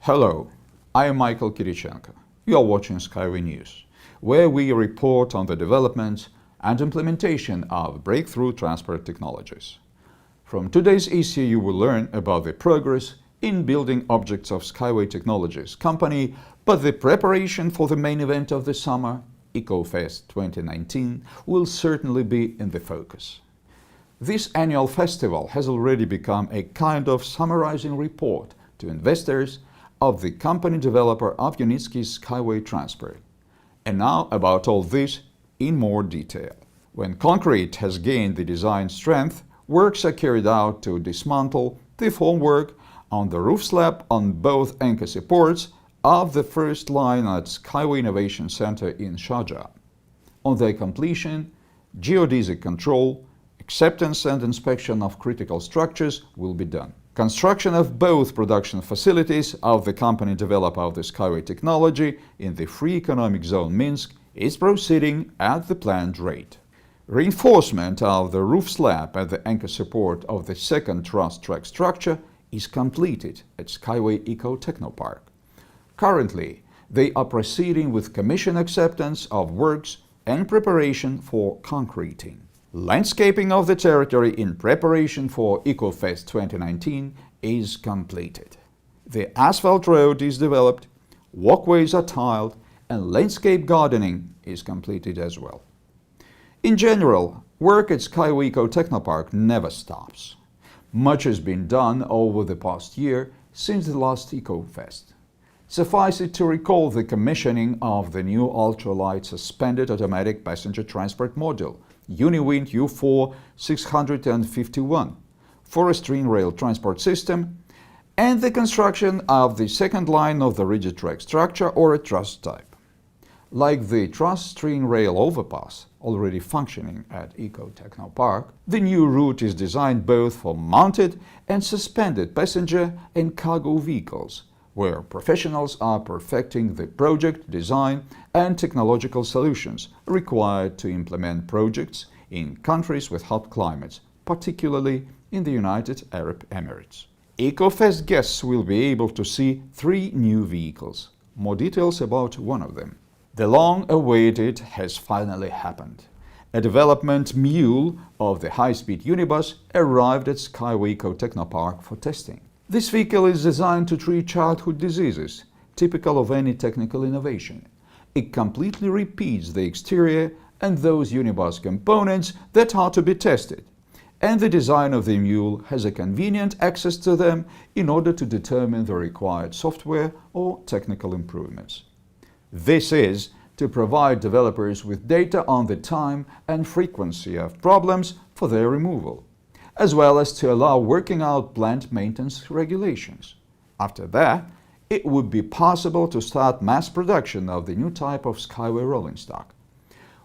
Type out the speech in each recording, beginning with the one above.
Hello, I am Michael Kirichenko. You are watching SkyWay News, where we report on the development and implementation of breakthrough transport technologies. From today's issue, you will learn about the progress in building objects of SkyWay Technologies company, but the preparation for the main event of the summer, Ecofest 2019, will certainly be in the focus. This annual festival has already become a kind of summarizing report to investors of the company developer of Unitsky's SkyWay Transport. And now about all this in more detail. When concrete has gained the design strength, works are carried out to dismantle the formwork on the roof slab on both anchor supports of the first line at SkyWay Innovation Center in Sharjah. On their completion, geodesic control, acceptance and inspection of critical structures will be done. Construction of both production facilities of the company developer of the SkyWay technology in the Free Economic Zone Minsk is proceeding at the planned rate. Reinforcement of the roof slab and the anchor support of the second truss track structure is completed at SkyWay Ecotech. Currently, they are proceeding with commission acceptance of works and preparation for concreting. Landscaping of the territory in preparation for Ecofest 2019 is completed. The asphalt road is developed, walkways are tiled, and landscape gardening is completed as well. In general, work at SkyWay Ecotech never stops. Much has been done over the past year since the last Ecofest. Suffice it to recall the commissioning of the new ultralight suspended automatic passenger transport module, Uniwind U4 651, for a string rail transport system, and the construction of the second line of the rigid track structure or a truss type. Like the truss string rail overpass, already functioning at Ecotech, the new route is designed both for mounted and suspended passenger and cargo vehicles, where professionals are perfecting the project design and technological solutions required to implement projects in countries with hot climates, particularly in the United Arab Emirates. Ecofest guests will be able to see 3 new vehicles. More details about one of them. The long-awaited has finally happened. A development mule of the HighSpeed Universe arrived at SkyWay Ecotech for testing. This vehicle is designed to treat childhood diseases, typical of any technical innovation. It completely repeats the exterior and those Unibus components that are to be tested, and the design of the mule has a convenient access to them in order to determine the required software or technical improvements. This is to provide developers with data on the time and frequency of problems for their removal, as well as to allow working out plant maintenance regulations. After that, it would be possible to start mass production of the new type of SkyWay rolling stock.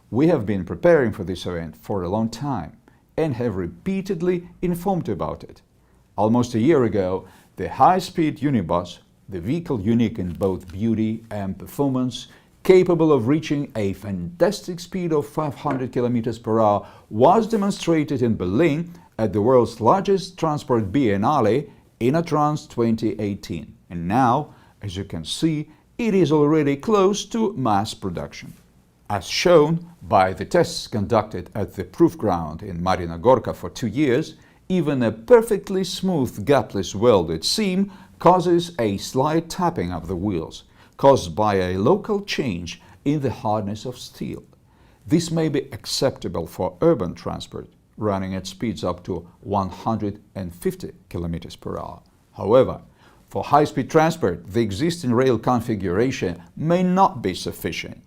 We have been preparing for this event for a long time and have repeatedly informed about it. Almost a year ago, the HighSpeed Unibus, the vehicle unique in both beauty and performance, capable of reaching a fantastic speed of 500 km/h, was demonstrated in Berlin at the world's largest transport biennale, InnoTrans 2018. And now, as you can see, it is already close to mass production. As shown by the tests conducted at the proof ground in Marina Gorka for 2 years, even a perfectly smooth gapless welded seam causes a slight tapping of the wheels, caused by a local change in the hardness of steel. This may be acceptable for urban transport, running at speeds up to 150 km/h. However, for high-speed transport, the existing rail configuration may not be sufficient.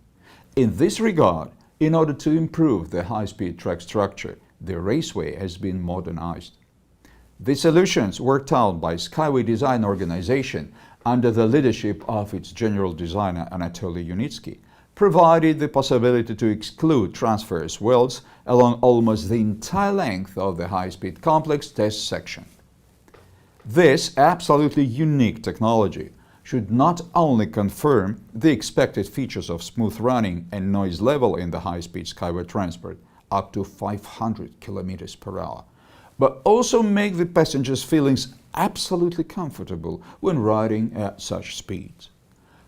In this regard, in order to improve the high-speed track structure, the raceway has been modernized. The solutions worked out by SkyWay Design Organization under the leadership of its general designer Anatoly Unitsky provided the possibility to exclude transverse welds along almost the entire length of the high-speed complex test section. This absolutely unique technology should not only confirm the expected features of smooth running and noise level in the high-speed SkyWay transport up to 500 km/h, but also make the passengers' feelings absolutely comfortable when riding at such speeds.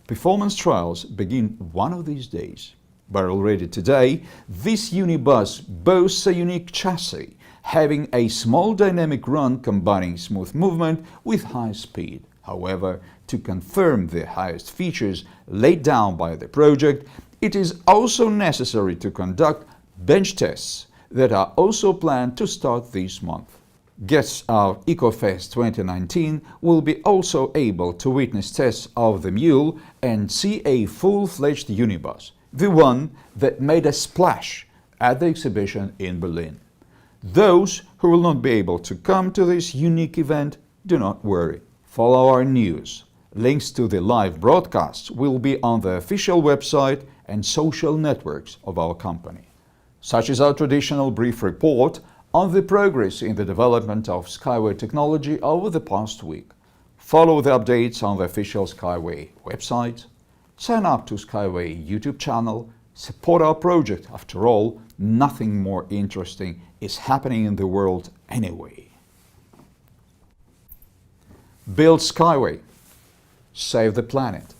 Performance trials begin one of these days, but already today, this unibus boasts a unique chassis, having a small dynamic run combining smooth movement with high speed. However, to confirm the highest features laid down by the project, it is also necessary to conduct bench tests that are also planned to start this month. Guests of EcoFest 2019 will be also able to witness tests of the mule and see a full-fledged unibus, the one that made a splash at the exhibition in Berlin. Those who will not be able to come to this unique event, do not worry. Follow our news. Links to the live broadcasts will be on the official website and social networks of our company. Such is our traditional brief report on the progress in the development of SkyWay technology over the past week. Follow the updates on the official SkyWay website, sign up to SkyWay YouTube channel, support our project. After all, nothing more interesting is happening in the world anyway. Build SkyWay. Save the planet.